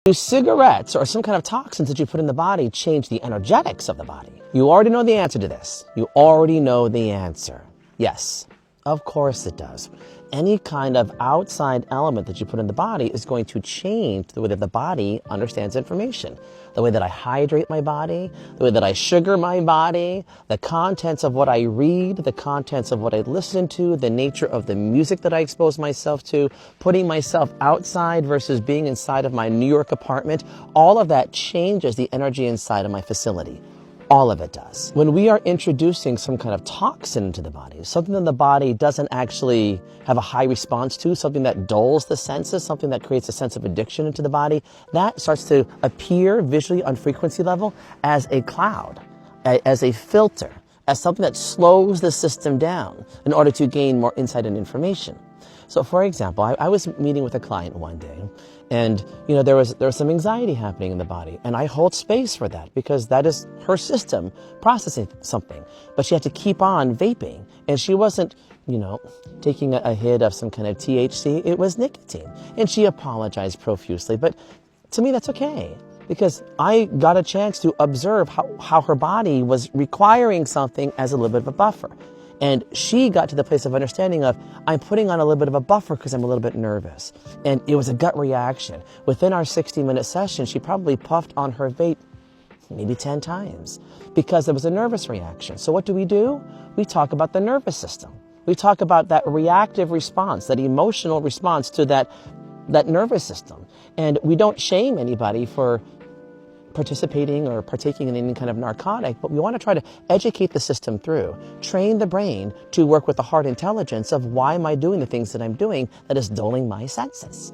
Do cigarettes or some kind of toxins that you put in the body change the energetics of the body? You already know the answer to this. You already know the answer. Yes, of course it does. Any kind of outside element that you put in the body is going to change the way that the body understands information. The way that I hydrate my body, the way that I sugar my body, the contents of what I read, the contents of what I listen to, the nature of the music that I expose myself to, putting myself outside versus being inside of my New York apartment, all of that changes the energy inside of my facility. All of it does. When we are introducing some kind of toxin into the body, something that the body doesn't actually have a high response to, something that dulls the senses, something that creates a sense of addiction into the body, that starts to appear visually on frequency level as a cloud, as a filter, as something that slows the system down in order to gain more insight and information. So for example, I was meeting with a client one day, and there was some anxiety happening in the body, and I hold space for that because that is her system processing something. But she had to keep on vaping, and she wasn't taking a hit of some kind of THC. It was nicotine, and she apologized profusely. But to me, that's okay, because I got a chance to observe how her body was requiring something as a little bit of a buffer. And she got to the place of understanding of, I'm putting on a little bit of a buffer because I'm a little bit nervous. And it was a gut reaction. Within our 60-minute session, she probably puffed on her vape maybe 10 times because there was a nervous reaction. So what do? We talk about the nervous system. We talk about that reactive response, that emotional response to that nervous system. And we don't shame anybody for participating or partaking in any kind of narcotic, but we want to try to educate the system through, train the brain to work with the heart intelligence of why am I doing the things that I'm doing that is dulling my senses.